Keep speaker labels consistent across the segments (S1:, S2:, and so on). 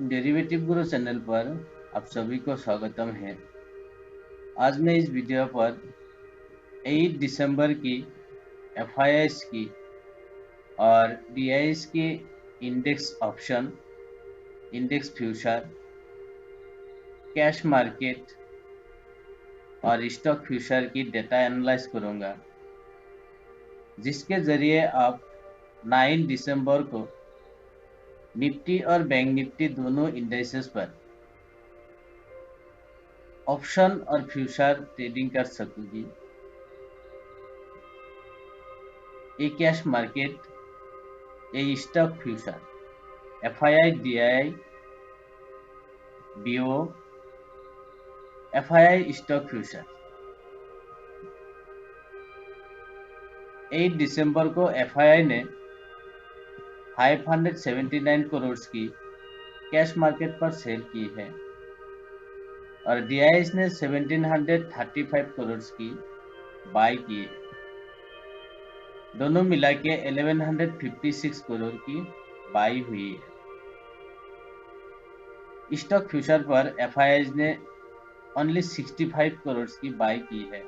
S1: Derivative गुरु channel पर आप सभी को स्वागतम है। आज मैं इस वीडियो पर 8 दिसंबर की एफआईआईस की और डीआईएस की index option, index future, cash market और स्टॉक फ्यूचर की डेटा एनालाइज करूंगा, जिसके जरिए आप 9 दिसंबर को निफ्टी और बैंक निफ्टी दोनों इंडेक्सेस पर ऑप्शन और फ्यूचर ट्रेडिंग कर सकोगी। ये कैश मार्केट, ये stock future, FII, DII, BO, FII stock future. 8 दिसंबर को एफआईआई ने 579 करोड़ की कैश मार्केट पर सेल की है और डीआईएस ने 1735 करोड़ की बाय की है। दोनों मिला के 1156 करोड़ की बाई हुई है। स्टॉक फ्यूचर पर एफआईआई ने ओनली 65 करोड़ की बाई की है।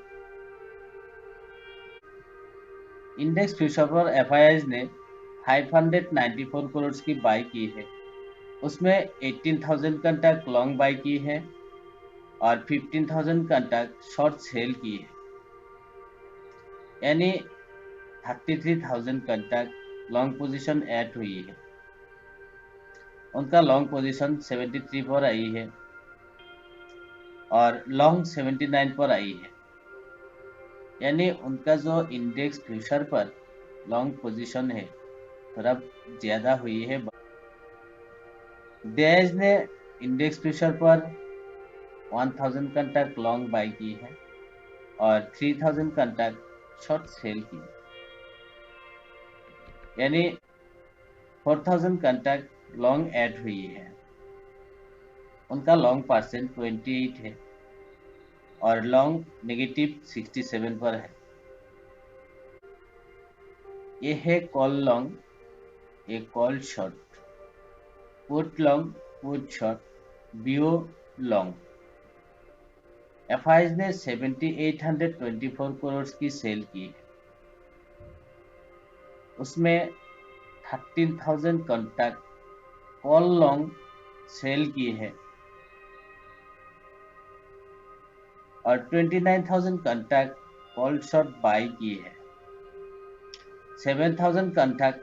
S1: इंडेक्स फ्यूचर पर एफआईआई ने 594 करोड़ की बाई की है। उसमें 18,000 कंट्रैक्ट लॉन्ग बाई की है और 15,000 कंट्रैक्ट शॉर्ट सेल की है, यानी 33,000 कंट्रैक्ट लॉन्ग पोजीशन ऐड हुई है। उनका लॉन्ग पोजीशन 73 पर आई है और लॉन्ग 79 पर आई है, यानी उनका जो इंडेक्स फ्यूचर पर लॉन्ग पोजीशन है थोड़ा ज्यादा हुई है। डीआईएस ने इंडेक्स फ्यूचर पर 1000 कंट्रैक्ट लॉन्ग बाई की है और 3000 कंट्रैक्ट शॉर्ट सेल की, यानी 4000 कंट्रैक्ट लॉन्ग ऐड हुई है। उनका लॉन्ग परसेंट 28 है और लॉन्ग नेगेटिव 67 पर है। ये है कॉल लॉन्ग, ये call short, put long, put short, BO long. FII ने 7824 करोड़ की सेल की है। उसमें 13,000 कॉन्ट्रैक्ट कॉल लॉन्ग सेल की है और 29,000 कॉन्ट्रैक्ट कॉल शॉर्ट बाई की है। 7,000 कॉन्ट्रैक्ट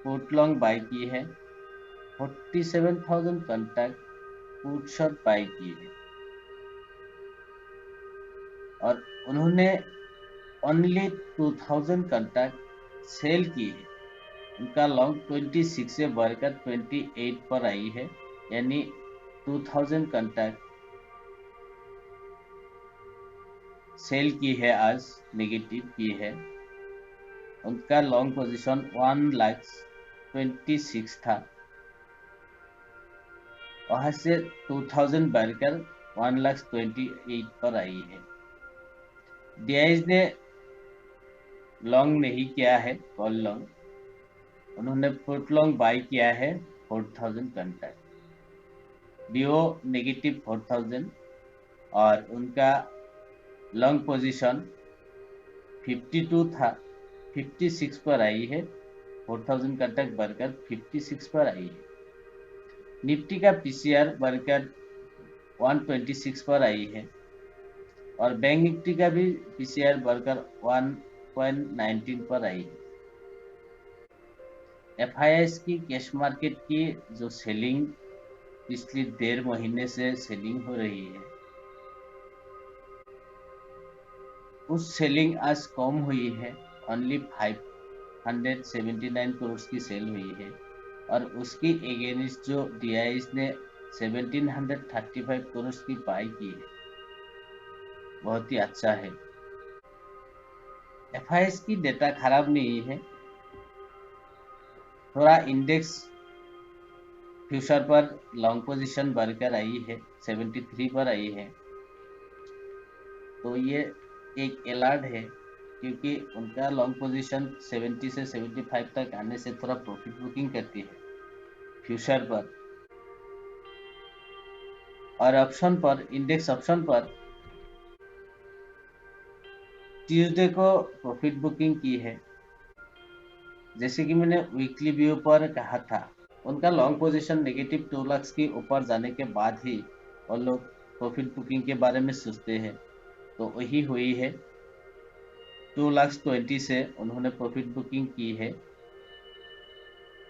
S1: पुट लॉन्ग बाई की है, 47,000 कॉन्ट्रैक्ट पुट शॉर्ट बाई की है और उन्होंने ओनली 2,000 कॉन्ट्रैक्ट सेल की है। उनका लॉन्ग 26 से बढ़कर 28 पर आई है, यानी 2000 कॉन्ट्रैक्ट सेल की है, आज नेगेटिव की है। उनका लॉन्ग पोजीशन 1,26,000 था, वहां से 2000 बढ़कर 1,28,000 पर आई है। डीआईएस ने लॉन्ग नहीं किया है, कॉल लॉन्ग, उन्होंने पुट लॉन्ग बाई किया है 4000 कॉन्ट्रैक्ट, बीओ नेगेटिव 4000 और उनका लॉन्ग पोजीशन 52 था, 56 पर आई है। 4000 कॉन्ट्रैक्ट बढ़कर 56 पर आई है। निफ्टी का पीसीआर बढ़कर 126 पर आई है और बैंक निफ्टी का भी पीसीआर बढ़कर 1.19 पर आई है। एफआईआई की कैश मार्केट की जो सेलिंग पिछली 1.5 महीने से सेलिंग हो रही है, उस सेलिंग आज कम हुई है। ओनली 579 करोड़ की सेल हुई है और उसकी एगेंस्ट जो डीआईएस ने 1735 करोड़ की बाई की है, बहुत ही अच्छा है। एफआईआई की डेटा खराब नहीं है, थोड़ा इंडेक्स फ्यूचर पर लॉन्ग पोजीशन बढ़कर आई है, 73 पर आई है, तो ये एक अलर्ट है, क्योंकि उनका लॉन्ग पोजीशन 70 से 75 तक आने से थोड़ा प्रॉफिट बुकिंग करती है फ्यूचर पर। और ऑप्शन पर, इंडेक्स ऑप्शन पर ट्यूसडे को प्रॉफिट बुकिंग की है। जैसे कि मैंने वीकली व्यू पर कहा था, उनका लॉन्ग पोजीशन नेगेटिव 2 लाख के ऊपर जाने के बाद ही और लोग प्रॉफिट बुकिंग के बारे में सोचते हैं। तो वही हुई है, 2,20,000 से उन्होंने प्रॉफिट बुकिंग की है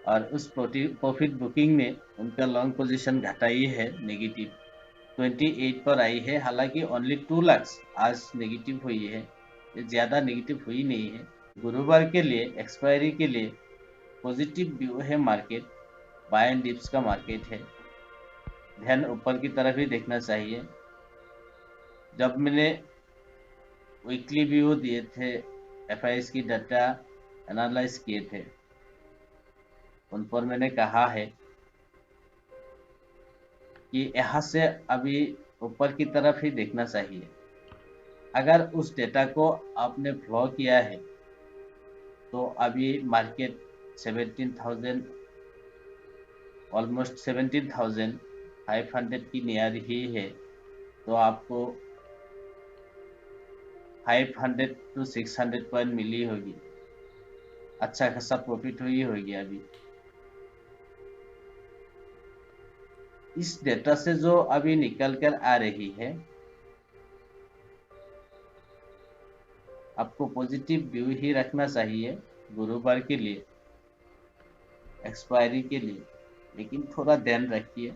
S1: और उस प्रॉफिट बुकिंग में उनका लॉन्ग पोजीशन घटाई है, नेगेटिव 28 पर आई है। हालांकि ओनली 2 लाख आज नेगेटिव हुई है, ज़्यादा नेगेटिव हुई नहीं है। गुरुवार के लिए एक्सपायरी के लिए पॉजिटिव व्यू है मार्केट, बाय एंड डिप्स का मार्केट है, ध्यान ऊपर की तरफ ही देखना चाहिए। जब मैंने वीकली व्यू दिए थे, एफआईएस की डाटा एनालाइज किए थे, उन पर मैंने कहा है कि यहाँ से अभी ऊपर की तरफ ही देखना चाहिए। अगर उस डेटा को आपने फ्लो किया है तो अभी मार्केट 17,000, ऑलमोस्ट 17,500 की नियर ही है। तो आपको 500 to 600 पॉइंट मिली होगी, अच्छा खासा प्रॉफिट हुई होगी। अभी इस डेटा से जो अभी निकल कर आ रही है, आपको पॉजिटिव व्यू ही रखना चाहिए गुरुवार के लिए, एक्सपायरी के लिए। लेकिन थोड़ा ध्यान रखिए,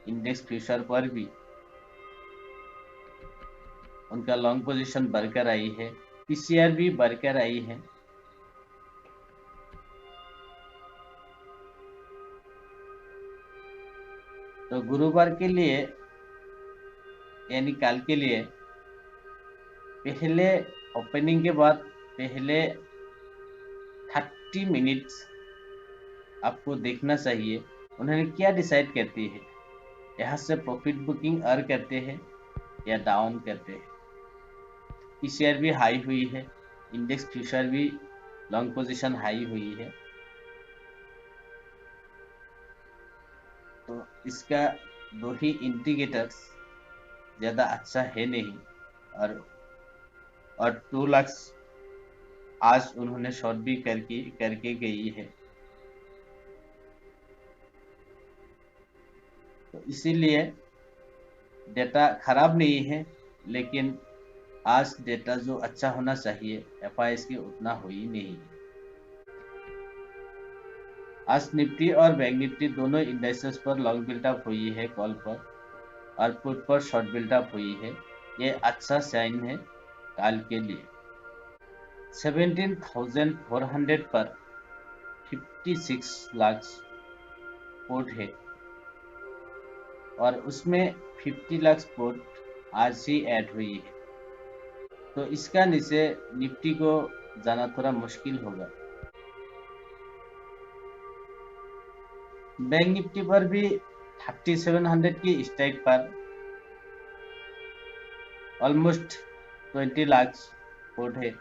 S1: इंडेक्स फ्यूचर पर भी उनका लॉन्ग पोजीशन बढ़कर आई है, पीसीआर भी बढ़कर आई है। तो गुरुवार के लिए यानी कल के लिए पहले ओपनिंग के बाद पहले 30 मिनट्स आपको देखना चाहिए उन्होंने क्या डिसाइड करती है। यहाँ से प्रॉफिट बुकिंग अर्न करते हैं या डाउन करते हैं। पीसीआर भी हाई हुई है, इंडेक्स फ्यूचर भी लॉन्ग पोजीशन हाई हुई है। तो इसका दो ही इंडिकेटर्स ज़्यादा अच्छा है नहीं। और 2 लाख आज उन्होंने शॉर्ट भी करके गई है। तो इसीलिए डेटा खराब नहीं है, लेकिन आज डेटा जो अच्छा होना चाहिए एफआईएस की उतना हुई नहीं है। आज निफ्टी और बैंक निफ्टी दोनों इंडेक्सेस पर लॉन्ग बिल्डअप हुई है कॉल पर, और पुट पर शॉर्ट बिल्डअप हुई है। ये अच्छा साइन है कल के लिए। 17,400 पर 56 लाख पुट है और उसमें 50 लाख पुट आज ही ऐड हुई है। तो इसका नीचे निफ्टी को जाना थोड़ा मुश्किल होगा। बैंक निफ्टी पर भी 3700 की स्ट्राइक पर ऑलमोस्ट 20 लाख पुट है,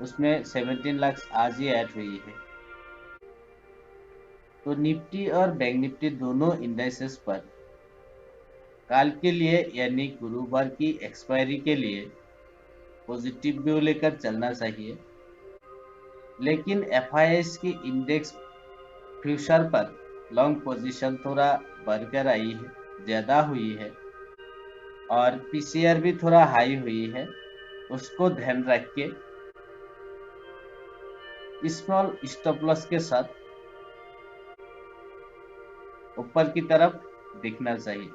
S1: उसमें 17 लाख आज ही ऐड हुई है। तो निफ्टी और बैंक निफ्टी दोनों इंडेक्सेस पर कल के लिए यानी गुरुवार की एक्सपायरी के लिए पॉजिटिव व्यू लेकर चलना चाहिए। लेकिन एफआईएस की इंडेक्स फ्यूचर पर लॉन्ग पोजीशन थोड़ा बढ़कर आई है, ज़्यादा हुई है, और पीसीआर भी थोड़ा हाई हुई है। उसको ध्यान रख के स्मॉल स्टॉप लॉस के साथ ऊपर की तरफ दिखना चाहिए।